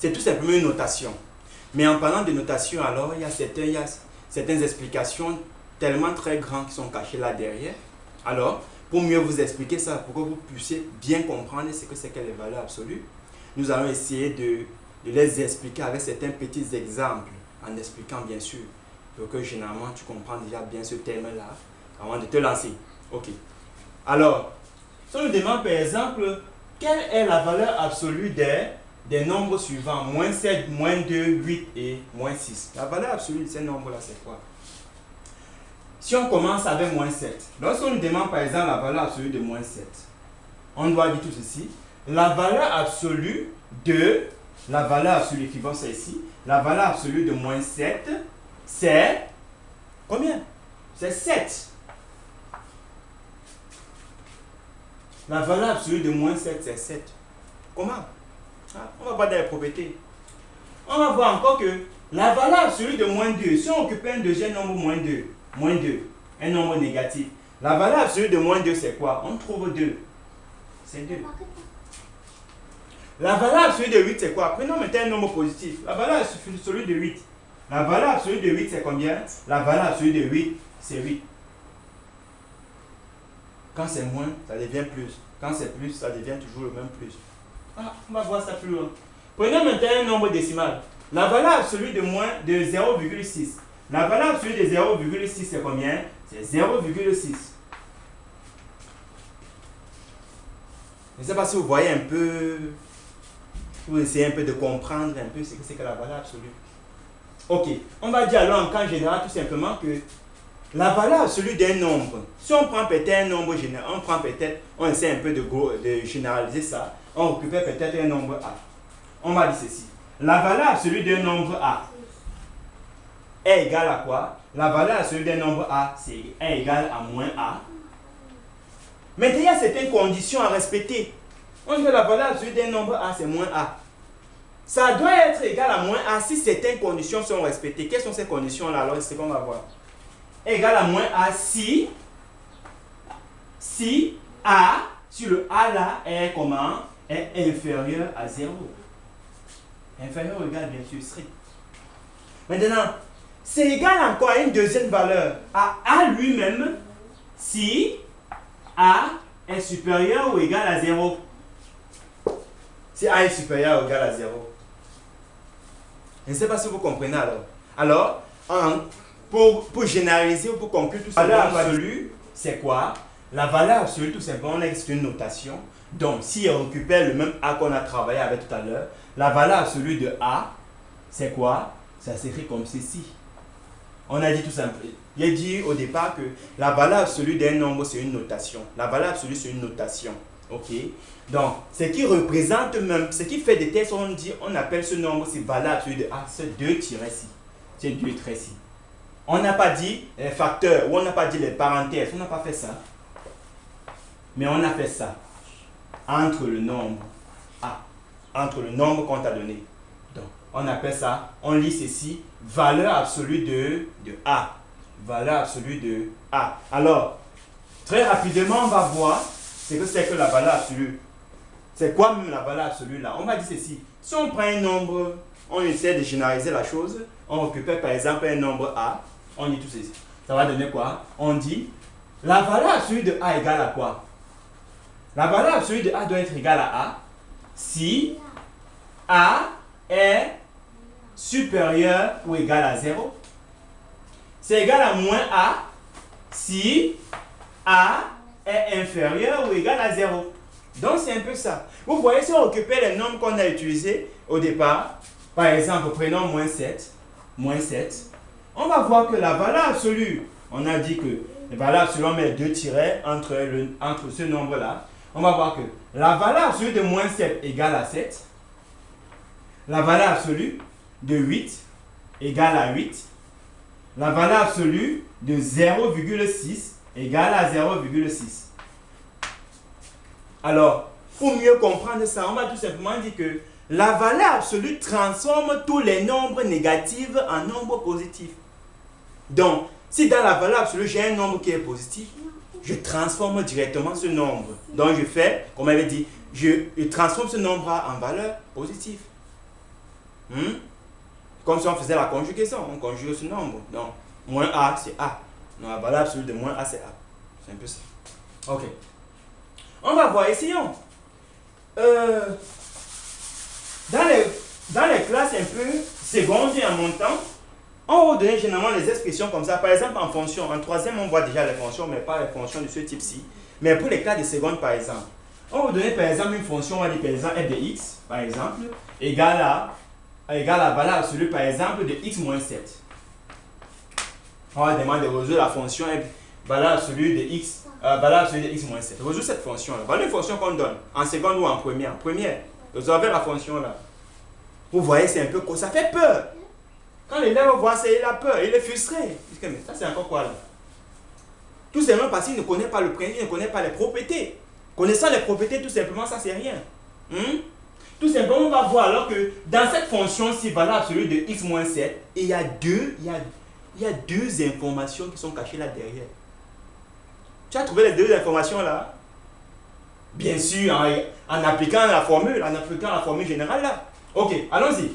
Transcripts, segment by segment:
c'est tout simplement une notation. Mais en parlant de notation, alors, il y a certaines explications tellement très grandes qui sont cachées là derrière. Alors, pour mieux vous expliquer ça, pour que vous puissiez bien comprendre ce que c'est que les valeurs absolues, nous allons essayer de les expliquer avec certains petits exemples, en expliquant bien sûr, pour que généralement tu comprends déjà bien ce thème-là avant de te lancer. Ok. Alors, si on nous demande par exemple, quelle est la valeur absolue des nombres suivants, moins 7, moins 2, 8 et moins 6. La valeur absolue de ces nombres-là, c'est quoi? Si on commence avec moins 7, lorsqu'on nous demande par exemple la valeur absolue de moins 7, on doit dire tout ceci. La valeur absolue de, la valeur absolue, écrivons ça ici, la valeur absolue de moins 7, c'est combien? C'est 7. La valeur absolue de moins 7, c'est 7. Comment? On va voir dans les propriétés. On va voir encore que la valeur absolue de moins 2, si on occupe un deuxième nombre moins 2, un nombre négatif, la valeur absolue de moins 2, c'est quoi? On trouve 2. C'est 2. La valeur absolue de 8, c'est quoi? Prenons maintenant un nombre positif. La valeur absolue de 8. La valeur absolue de 8, c'est combien? La valeur absolue de 8, c'est 8. Quand c'est moins, ça devient plus. Quand c'est plus, ça devient toujours le même plus. On va voir ça plus loin. Prenons maintenant un nombre décimal. La valeur absolue de 0,6. La valeur absolue de 0,6, c'est combien? C'est 0,6. Je ne sais pas si vous voyez un peu, vous essayez un peu de comprendre un peu ce que c'est que la valeur absolue. Ok, on va dire alors en cas général tout simplement que la valeur absolue d'un nombre, si on prend peut-être un nombre général, on essaie un peu de généraliser ça, on récupère peut-être un nombre A. On va dire ceci. La valeur absolue d'un nombre A est égale à quoi? La valeur absolue d'un nombre A, est égale à moins A. Maintenant, il y a certaines conditions à respecter. On dit que la valeur absolue d'un nombre A, c'est moins A. Ça doit être égal à moins A si certaines conditions sont respectées. Quelles sont ces conditions-là? Alors, c'est ce qu'on va voir. Égal à moins A si A, sur le A là, est comment? Est inférieur à 0. Inférieur ou égal, bien sûr, strict. Maintenant, c'est égal encore à une deuxième valeur, à A lui-même, si A est supérieur ou égal à 0. Si A est supérieur ou égal à 0. Je ne sais pas si vous comprenez alors. Alors, pour généraliser ou pour conclure tout ça, la valeur absolue, c'est quoi? La valeur absolue, tout simplement, c'est une notation. Donc, si on récupère le même A qu'on a travaillé avec tout à l'heure, la valeur absolue de A, c'est quoi? Ça s'écrit comme ceci. On a dit tout simplement. J'ai dit au départ que la valeur absolue d'un nombre, c'est une notation. La valeur absolue, c'est une notation. Ok? Donc, ce qui représente même, ce qui fait des tests, on appelle ce nombre, c'est valeur absolue de A, c'est 2-ci. C'est 2-ci. On n'a pas dit les facteurs, ou on n'a pas dit les parenthèses, on n'a pas fait ça. Mais on a fait ça entre le nombre A, entre le nombre qu'on t'a donné. Donc, on appelle ça, on lit ceci, valeur absolue de A. Valeur absolue de A. Alors, très rapidement, on va voir ce que c'est que la valeur absolue. C'est quoi même la valeur absolue là? On va dire ceci. Si on prend un nombre, on essaie de généraliser la chose, on récupère par exemple un nombre A, on dit tout ceci. Ça va donner quoi? On dit, la valeur absolue de A égale à quoi? La valeur absolue de A doit être égale à A si A est supérieur ou égal à 0. C'est égal à moins A si A est inférieur ou égal à 0. Donc c'est un peu ça. Vous voyez, si on récupère les nombres qu'on a utilisés au départ, par exemple, prenons moins 7, on va voir que la valeur absolue, on a dit que la valeur absolue, on met deux tirets entre ce nombre-là. On va voir que la valeur absolue de moins 7 égale à 7. La valeur absolue de 8 égale à 8. La valeur absolue de 0,6 égale à 0,6. Alors, pour mieux comprendre ça, on va tout simplement dire que la valeur absolue transforme tous les nombres négatifs en nombres positifs. Donc, si dans la valeur absolue, j'ai un nombre qui est positif, je transforme directement ce nombre. Donc, je fais, comme on avait dit, je transforme ce nombre en valeur positive. Comme si on faisait la conjugaison, on conjugue ce nombre. Donc, moins A, c'est A. Donc, la valeur absolue de moins A, c'est A. C'est un peu ça. Ok. On va voir, essayons. Dans les classes un peu secondes et en montant, on va donner généralement les expressions comme ça. Par exemple, en fonction. En troisième, on voit déjà les fonctions, mais pas les fonctions de ce type-ci. Mais pour les classes de seconde, par exemple, on va donner par exemple une fonction, on va dire par exemple f de x, par exemple, égale à la valeur absolue, par exemple, de x moins 7. On va demander de résoudre la fonction f, valeur absolue de x, moins 7. Résoudre cette fonction-là. Voilà une fonction qu'on donne, en seconde ou en première. Première, résolvez la fonction-là. Vous voyez, c'est un peu quoi, ça fait peur. Quand l'élève voit ça, il a peur, il est frustré. Il dit, mais ça c'est encore quoi là? Tout simplement parce qu'il ne connaît pas le principe, il ne connaît pas les propriétés. Connaissant les propriétés, tout simplement, ça c'est rien. Tout simplement, on va voir alors que dans cette fonction-ci, valeur absolue de x moins 7, et il y a deux informations qui sont cachées là derrière. Tu as trouvé les deux informations là? Bien sûr, en appliquant la formule générale là. Ok, allons-y.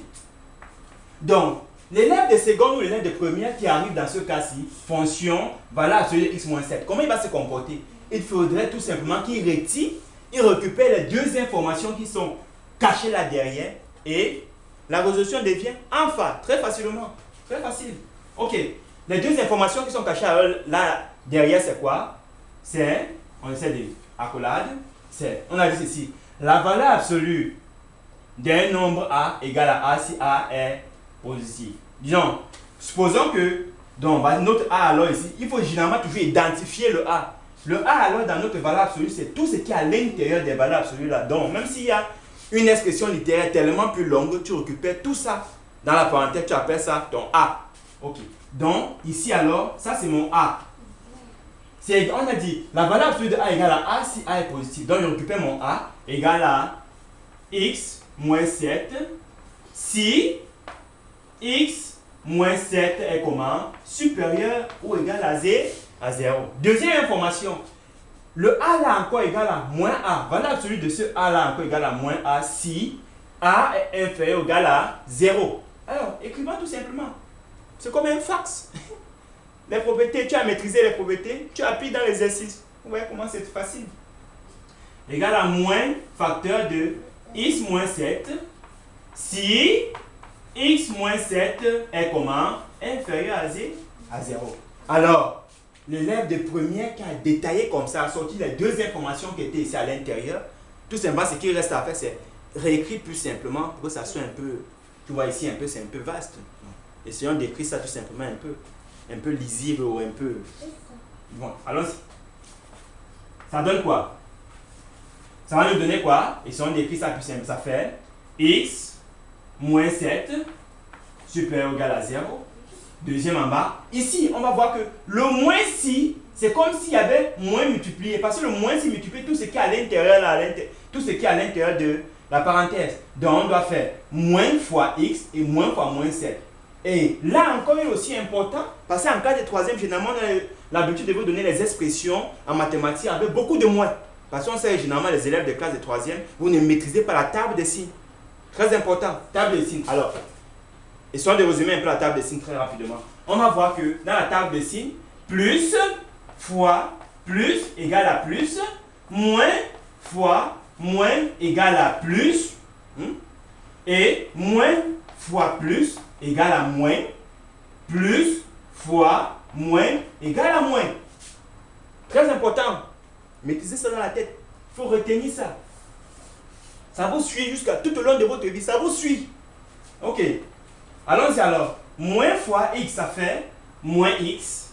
Donc, l'élève de seconde ou l'élève de première qui arrive dans ce cas-ci, fonction, valeur absolue de x moins 7, comment il va se comporter? Il faudrait tout simplement qu'il retire, il récupère les deux informations qui sont cachées là derrière et la résolution devient enfin, très facilement. Très facile. Ok, les deux informations qui sont cachées là derrière, c'est quoi? C'est, on essaie de accolade, on a dit ceci, la valeur absolue d'un nombre A égale à A si A est positif. Disons, supposons que, donc, notre A alors ici, il faut généralement toujours identifier le A. Le A alors dans notre valeur absolue, c'est tout ce qui est à l'intérieur des valeurs absolues là. Donc, même s'il y a une expression littéraire tellement plus longue, tu récupères tout ça dans la parenthèse, tu appelles ça ton A. Ok. Donc, ici alors, ça c'est mon A. On a dit, la valeur absolue de A égale à A si A est positif. Donc, je récupère mon A égale à x moins 7 si x moins 7 est comment? Supérieur ou égal à 0. Deuxième information, le A là encore égal à moins A. Valeur absolue de ce A là encore égal à moins A si A est inférieur ou égal à 0. Alors, écrivons tout simplement. C'est comme un fax. Les propriétés, tu as maîtrisé les propriétés, tu appuies dans l'exercice. Vous voyez comment c'est facile. Égal à moins facteur de x moins 7 si x moins 7 est comment? Inférieur à 0. Alors, l'élève de première qui a détaillé comme ça, a sorti les deux informations qui étaient ici à l'intérieur, tout simplement ce qu'il reste à faire, c'est réécrire plus simplement pour que ça soit un peu, tu vois ici un peu, c'est un peu vaste. Essayons d'écrire ça tout simplement un peu lisible ou un peu... Bon, allons-y. Ça donne quoi? Ça va nous donner quoi? Essayons d'écrire ça plus simple. Ça fait x moins 7 supérieur ou égal à 0. Deuxième en bas. Ici, on va voir que le moins si, c'est comme s'il y avait moins multiplié. Parce que le moins si multiplie tout ce qui est à l'intérieur tout ce qui est à l'intérieur de la parenthèse. Donc, on doit faire moins fois x et moins fois moins 7. Et là encore, il est aussi important, parce qu'en cas de troisième, généralement, on a l'habitude de vous donner les expressions en mathématiques avec beaucoup de moins. Parce qu'on sait généralement, les élèves de classe de troisième, vous ne maîtrisez pas la table des signes. Très important, table des signes. Alors, essayons de résumer un peu la table des signes très rapidement. On va voir que dans la table des signes, plus fois plus égale à plus, moins fois moins égale à plus, et moins fois plus égale à moins, plus fois moins égale à moins. Très important. Maîtrisez ça dans la tête. Il faut retenir ça. Ça vous suit jusqu'à tout au long de votre vie. Ça vous suit. Ok. Allons-y alors. Moins fois x, ça fait moins x.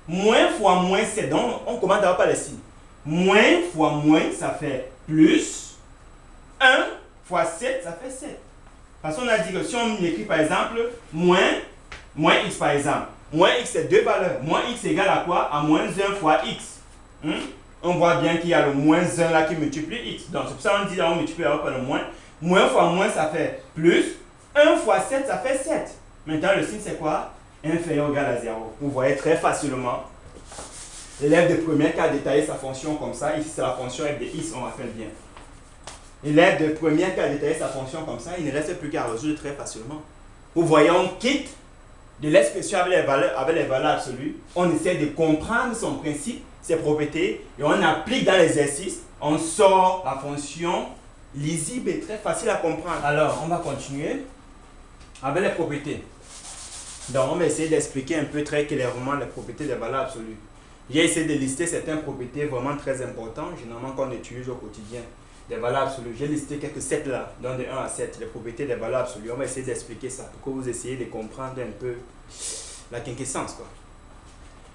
Moins fois moins 7. Donc, on commence d'abord par les signes. Moins fois moins, ça fait plus. 1 fois 7, ça fait 7. Parce qu'on a dit que si on écrit par exemple moins x par exemple, moins x c'est deux valeurs. Moins x égale à quoi? À moins 1 fois x. On voit bien qu'il y a le moins 1 là qui multiplie x. Donc c'est pour ça qu'on dit là, on multiplie par le moins. Moins fois moins ça fait plus. 1 fois 7 ça fait 7. Maintenant le signe c'est quoi? Inférieur ou égal à 0. Vous voyez très facilement. L'élève de première qui a détaillé sa fonction comme ça. Ici c'est la fonction f de x, on va faire bien. L'élève de première qui a détaillé sa fonction comme ça, il ne reste plus qu'à résoudre très facilement. Vous voyez, on quitte de l'expression avec les valeurs absolues, on essaie de comprendre son principe, ses propriétés, et on applique dans l'exercice, on sort la fonction lisible et très facile à comprendre. Alors, on va continuer avec les propriétés. Donc, on va essayer d'expliquer un peu très clairement les propriétés des valeurs absolues. J'ai essayé de lister certaines propriétés vraiment très importantes, généralement qu'on utilise au quotidien, des valeurs absolues. J'ai listé quelques 7 là, dans de 1 à 7, les propriétés des valeurs absolues. On va essayer d'expliquer ça pour que vous essayiez de comprendre un peu la quinquessence, quoi.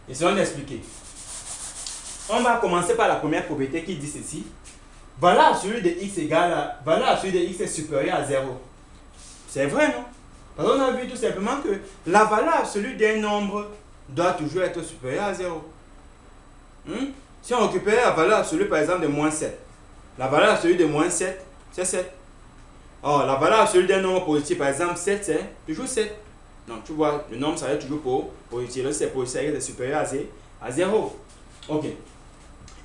Essayons d'expliquer. On va commencer par la première propriété qui dit ceci. Valeur absolue de x égale à... Valeur absolue de x est supérieure à 0. C'est vrai, non? Parce qu'on a vu tout simplement que la valeur absolue d'un nombre doit toujours être supérieure à 0. Si on récupère la valeur absolue, par exemple, de moins 7, la valeur absolue de moins 7, c'est 7. Or, la valeur absolue d'un nombre positif, par exemple, 7, c'est toujours 7. Donc, tu vois, le nombre, ça va être toujours positif. Là, c'est positif, c'est supérieur à 0. Ok.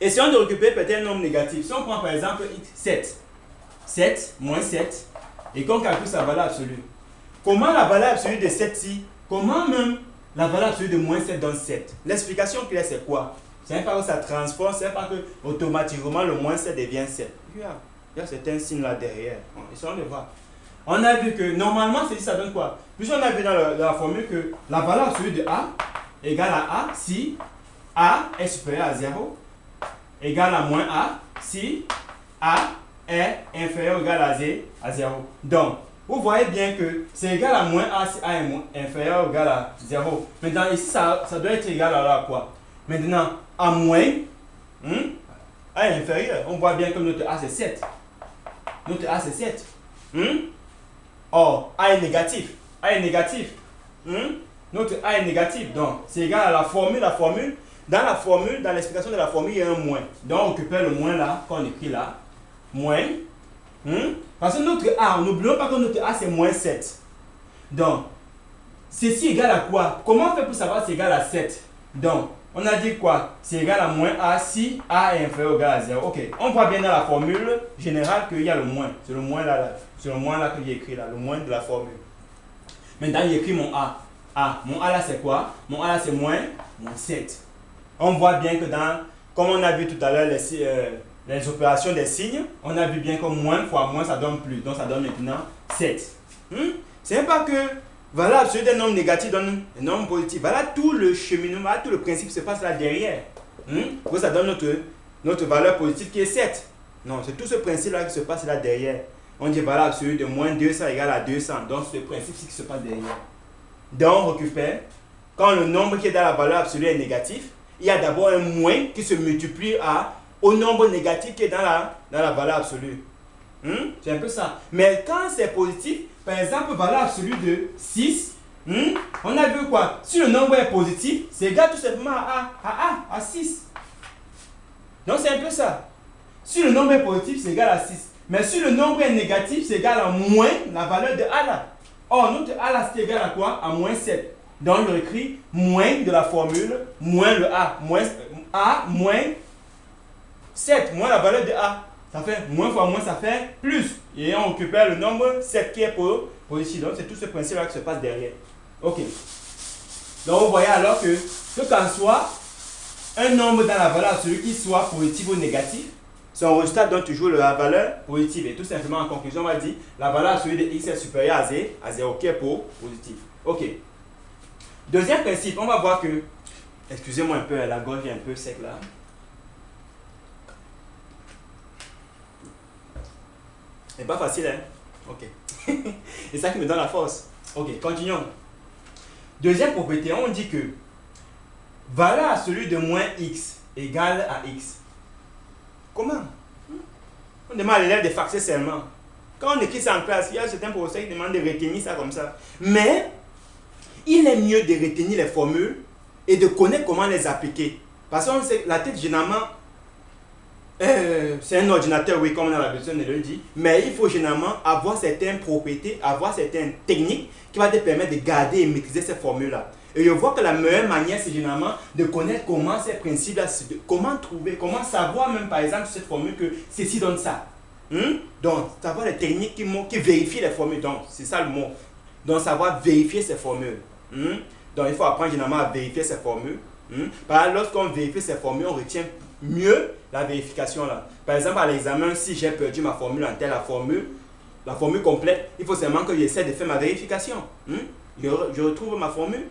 Et si on récupère peut-être un nombre négatif, si on prend par exemple x, 7, 7 moins 7, et qu'on calcule sa valeur absolue, comment la valeur absolue de 7 ici, comment même la valeur absolue de moins 7 donne 7? L'explication claire, c'est quoi? C'est pas que ça transforme, c'est pas que automatiquement le moins 7 devient 7. Il y a certains signes là derrière. Essayons de voir. On a vu que normalement, ça donne quoi? Puis on a vu dans la formule que la valeur absolue de A égale à A si A est supérieur à 0 égale à moins A si A est inférieur ou égal à 0. Donc, vous voyez bien que c'est égal à moins A si A est inférieur ou égal à 0. Maintenant, ici, ça doit être égal à quoi? Maintenant, A moins, A est inférieur. On voit bien que notre A c'est 7. Notre A c'est 7. Or, A est négatif. A est négatif. Notre A est négatif. Donc, c'est égal à la formule. Dans la formule, dans l'explication de la formule, il y a un moins. Donc, on récupère le moins là, qu'on écrit là. Moins. Parce que notre A, n'oublions pas que notre A c'est moins 7. Donc, ceci égale à quoi? Comment on fait pour savoir si c'est égal à 7? Donc, on a dit quoi? C'est égal à moins A si A est inférieur ou égal à 0. Ok, on voit bien dans la formule générale qu'il y a le moins. C'est le moins là, c'est le moins là que j'ai écrit là, le moins de la formule. Maintenant, j'ai écrit mon A. Mon A là c'est quoi? Mon A là c'est moins 7. On voit bien que comme on a vu tout à l'heure les opérations des signes, on a vu bien que moins fois moins ça donne plus. Donc ça donne maintenant 7. C'est pas que voilà, absolue d'un nombre négatif donne un nombre positif. Voilà tout le cheminement, voilà tout le principe se passe là derrière. Pour ça donne notre valeur positive qui est 7. Non, c'est tout ce principe là qui se passe là derrière. On dit valeur absolue de moins 200 égale à 200. Donc c'est le principe qui se passe derrière. Donc on récupère, quand le nombre qui est dans la valeur absolue est négatif, il y a d'abord un moins qui se multiplie au nombre négatif qui est dans la valeur absolue. C'est un peu ça. Mais quand c'est positif, par exemple, valeur absolue de 6, on a vu quoi? Si le nombre est positif, c'est égal tout simplement à 6. Donc c'est un peu ça. Si le nombre est positif, c'est égal à 6. Mais si le nombre est négatif, c'est égal à moins la valeur de A là. Or, notre A là, c'est égal à quoi? À moins 7. Donc, je écris moins de la formule, moins le A. A moins 7, moins la valeur de A. Ça fait moins fois moins, ça fait plus. Et on récupère le nombre 7 qui est positif. Donc, c'est tout ce principe-là qui se passe derrière. Ok. Donc, vous voyez alors que qu'en soit un nombre dans la valeur absolue qui soit positif ou négatif, son résultat donne toujours la valeur positive. Et tout simplement, en conclusion, on va dire la valeur absolue de x est supérieure à 0 qui est positif. Ok. Deuxième principe, on va voir que, excusez-moi un peu, la gorge est un peu sec là. C'est pas facile, hein? Ok. C'est ça qui me donne la force. Ok, continuons. Deuxième propriété, on dit que valeur absolue de moins x égale à x. Comment? On demande à l'élève de faxer seulement. Quand on écrit ça en classe, il y a certains professeurs qui demandent de retenir ça comme ça. Mais, il est mieux de retenir les formules et de connaître comment les appliquer. Parce qu'on sait que la tête, généralement, c'est un ordinateur, oui, comme on a l'habitude de le dire. Mais il faut généralement avoir certaines propriétés, avoir certaines techniques qui vont te permettre de garder et maîtriser ces formules-là. Et je vois que la meilleure manière, c'est généralement de connaître comment ces principes-là, comment trouver, comment savoir même par exemple cette formule que ceci donne ça. Donc, savoir les techniques qui vérifient les formules. Donc, c'est ça le mot. Donc, savoir vérifier ces formules. Donc, il faut apprendre généralement à vérifier ces formules. Lorsqu'on vérifie ces formules, on retient mieux la vérification là. Par exemple, à l'examen, si j'ai perdu ma formule en telle, la formule complète, il faut seulement que j'essaie de faire ma vérification. Je retrouve ma formule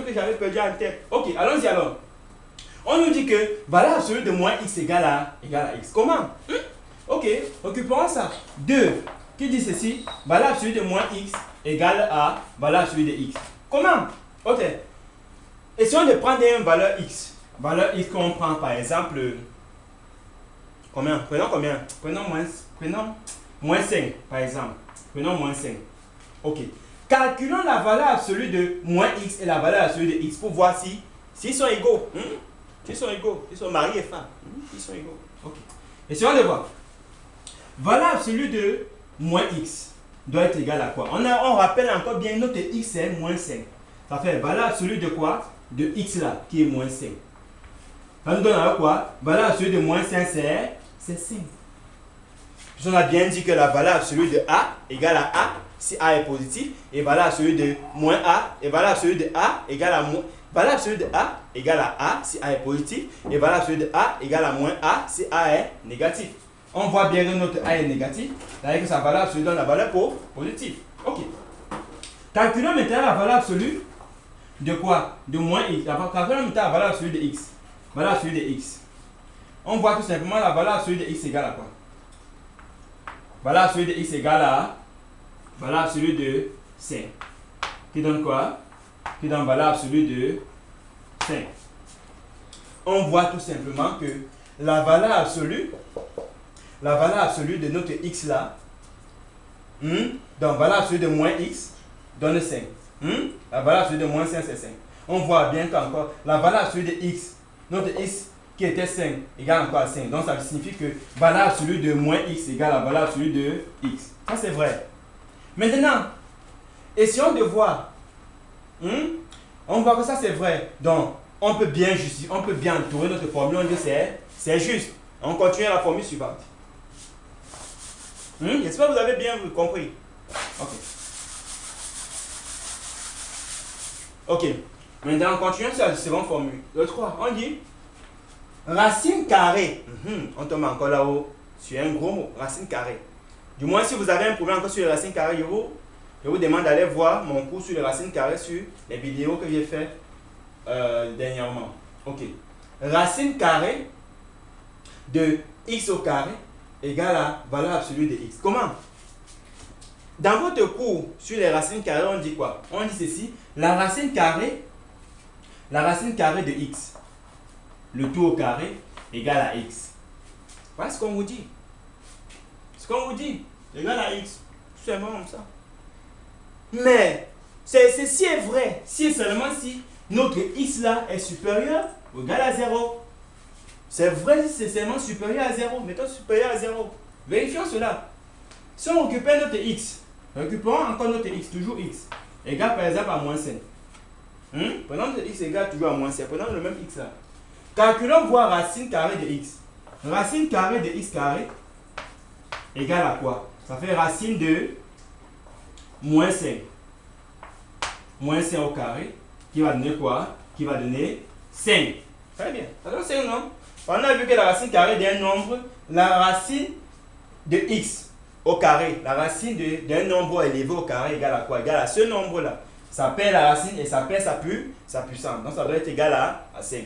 que j'avais perdue en tête. Ok, allons-y alors. On nous dit que valeur absolue de moins x égale à x. Comment? Ok, occupons ça. 2, qui dit ceci? Valeur absolue de moins x égale à valeur absolue de x. Comment? Ok. Essayons de prendre une valeur x. Valeur x qu'on prend par exemple. Combien? Prenons combien? Prenons moins 5 par exemple. Prenons moins 5. Ok. Calculons la valeur absolue de moins x et la valeur absolue de x pour voir s'ils sont égaux. S'ils sont égaux. Ils sont mari et femme. Ils sont égaux. Ok. Essayons de voir. Valeur absolue de moins x doit être égale à quoi? On rappelle encore bien notre x c'est moins 5. Ça fait valeur absolue de quoi? De x là, qui est moins 5. Ça nous donne alors quoi? Valeur absolue de moins 5, c'est 5. On a bien dit que la valeur absolue de a égale à a si a est positif, et valeur absolue de moins a, et valeur absolue de a égale à moins. Valeur absolue de a égale à a si a est positif, et valeur absolue de a égale à moins a si a est négatif. On voit bien que notre a est négatif, c'est-à-dire que sa valeur absolue donne la valeur positive. Ok. Calculons maintenant la valeur absolue de quoi? De moins x. Calculons maintenant la valeur absolue de x. Valeur absolue de x. On voit tout simplement la valeur absolue de x égale à quoi? Valeur absolue de x égale à valeur absolue de 5. Qui donne quoi? Qui donne valeur absolue de 5. On voit tout simplement que la valeur absolue de notre x là, donc valeur absolue de moins x donne 5. La valeur absolue de moins 5 c'est 5. On voit bien qu'encore la valeur absolue de x, notre x qui était 5 égale encore à 5. Donc ça signifie que valeur absolue de moins x égale à valeur absolue de x. Ça c'est vrai. Maintenant, essayons de voir. On voit que ça c'est vrai. Donc on peut bien entourer notre formule. On dit c'est juste. On continue à la formule suivante. J'espère que vous avez bien compris. Ok. Maintenant, on continue sur la seconde formule. Le 3, on dit racine carrée. On tombe encore là-haut sur un gros mot. Racine carrée. Du moins, si vous avez un problème encore sur les racines carrées, je vous demande d'aller voir mon cours sur les racines carrées sur les vidéos que j'ai fait dernièrement. Ok. Racine carrée de x au carré égale à valeur absolue de x. Comment? Dans votre cours sur les racines carrées, on dit quoi? On dit ceci, la racine carrée de x, le tout au carré, égale à x. Voilà ce qu'on vous dit. Ce qu'on vous dit, égale à x. Tout simplement comme ça. Mais, ceci est vrai, si et seulement si notre x là est supérieur ou égal à 0. C'est vrai si c'est seulement supérieur à 0. Mettons supérieur à 0. Vérifions cela. Si on récupère notre x, récupérons encore notre x, toujours x, égale par exemple à moins 5. Prenons notre x égale toujours à moins 5. Prenons le même x là. Calculons voir racine carrée de x. Racine carrée de x carré égale à quoi? Ça fait racine de moins 5. Moins 5 au carré, qui va donner quoi? Qui va donner 5. Très bien. Ça donne 5, non? On a vu que la racine carrée d'un nombre, la racine de x au carré, la racine d'un nombre élevé au carré égale à quoi? Égale à ce nombre-là. Ça perd la racine et ça perd sa puissance. Donc ça doit être égal à 5.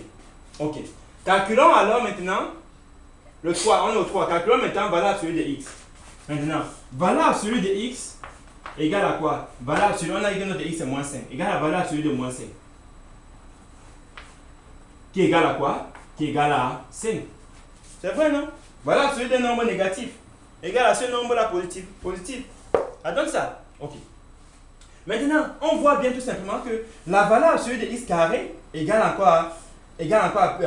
Ok. Calculons alors maintenant le 3. On est au 3. Calculons maintenant valeur absolue de x. Maintenant, valeur absolue de x égale à quoi? Valeur absolue, on a dit que notre x est moins 5. Égale à valeur absolue de moins 5. Qui est égal à quoi? Qui est égal à 5. C'est vrai, non? Valeur absolue d'un nombre négatif égale à ce nombre-là positif. Ah, donc ça. Ok. Maintenant, on voit bien tout simplement que la valeur absolue de x carré égale à quoi? Égale à quoi?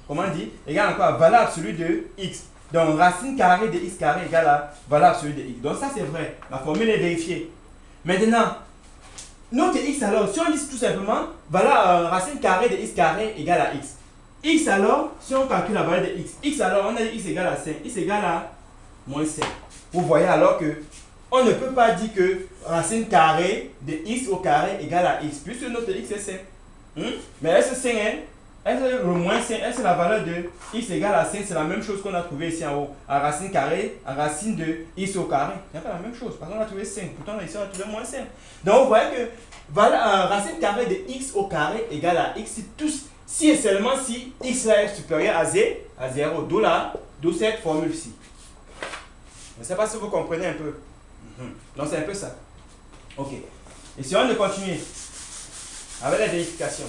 Comment on dit? Égale à quoi? Valeur absolue de x. Donc, racine carrée de x carré égale à valeur absolue de x. Donc, ça c'est vrai. La formule est vérifiée. Maintenant, notre x alors, si on dit tout simplement racine carrée de x carré égale à x. X alors, si on calcule la valeur de x. X alors, on a dit x égale à 5. X égale à moins 5. Vous voyez alors que on ne peut pas dire que racine carrée de x au carré égale à x, puisque notre x est 5. Mais est-ce 5, le moins 5, est-ce la valeur de x égale à 5, c'est la même chose qu'on a trouvé ici en haut. À racine carrée, à racine de x au carré. C'est pas la même chose, parce qu'on a trouvé 5. Pourtant, ici, on a trouvé moins 5. Donc, vous voyez que racine carrée de x au carré égale à x si et seulement si x là est supérieur à 0. D'où cette formule-ci. Je ne sais pas si vous comprenez un peu. Donc, c'est un peu ça. Ok. Et si on de continuer avec la vérification.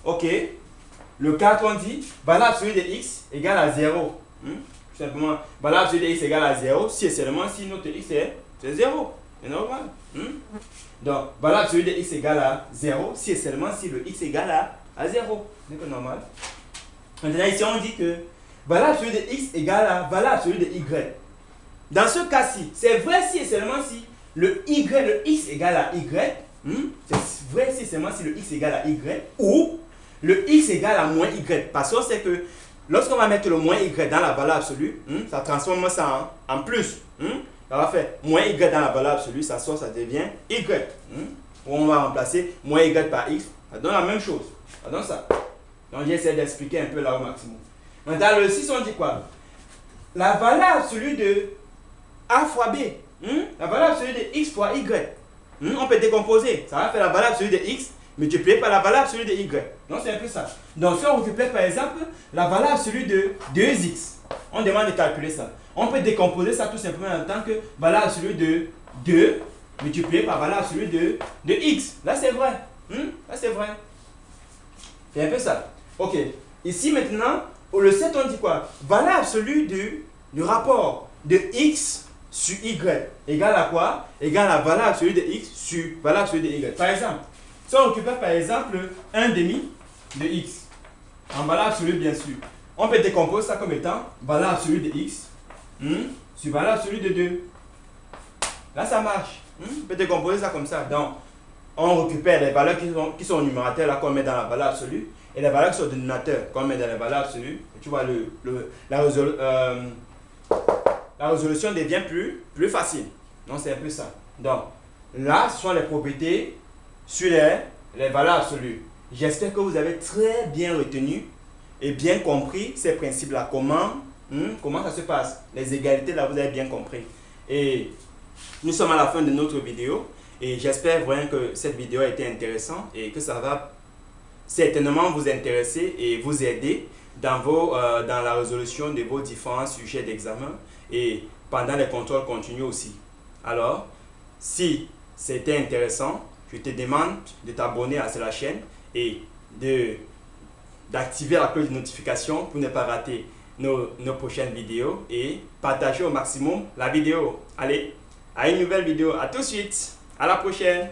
Ok. Le 4, on dit valeur absolue de x égale à 0. Tout simplement, valeur absolue de x égale à 0 si et seulement si notre x est 0. C'est normal. Donc, valeur absolue de x égale à 0 si et seulement si le x égale à 0. C'est normal. Maintenant, ici, on dit que valeur absolue de x égale à valeur absolue de y. Dans ce cas-ci, c'est vrai si et seulement si le x égale à y. C'est vrai si et seulement si le x égale à y ou le x égale à moins y. Parce qu'on sait que lorsqu'on va mettre le moins y dans la valeur absolue, ça transforme ça en plus. Ça va faire moins y dans la valeur absolue, ça sort, ça devient y. On va remplacer moins y par x, ça donne la même chose. Ça donne ça. Donc j'essaie d'expliquer un peu là au maximum. Maintenant, le 6, on dit quoi? La valeur absolue de a fois b. La valeur absolue de x fois y. On peut décomposer. Ça va faire la valeur absolue de x multipliée par la valeur absolue de y. Donc c'est un peu ça. Donc si on récupère par exemple la valeur absolue de 2x, on demande de calculer ça. On peut décomposer ça tout simplement en tant que valeur absolue de 2 multipliée par valeur absolue de x. Là c'est vrai. Là c'est vrai. C'est un peu ça. Ok. Ici maintenant, le 7 on dit quoi? Valeur absolue du rapport de x sur y égale à quoi? Égale à valeur absolue de x sur valeur absolue de y. Par exemple, si on récupère par exemple 1 demi de x, en valeur absolue bien sûr, on peut décomposer ça comme étant valeur absolue de x sur valeur absolue de 2. Là ça marche. On peut décomposer ça comme ça. Donc, on récupère les valeurs qui sont au numérateur là qu'on met dans la valeur absolue et les valeurs qui sont au dénominateur qu'on met dans la valeur absolue. Et tu vois, la résolution devient plus facile. Donc, c'est un peu ça. Donc, là, ce sont les propriétés sur les valeurs absolues. J'espère que vous avez très bien retenu et bien compris ces principes-là. Comment ça se passe? Les égalités, là, vous avez bien compris. Et nous sommes à la fin de notre vidéo. Et j'espère vraiment que cette vidéo a été intéressante et que ça va certainement vous intéresser et vous aider dans la résolution de vos différents sujets d'examen et pendant les contrôles continus aussi. Alors, si c'était intéressant, je te demande de t'abonner à cette chaîne et d'activer la cloche de notification pour ne pas rater nos prochaines vidéos et partager au maximum la vidéo. Allez, à une nouvelle vidéo. À tout de suite. À la prochaine.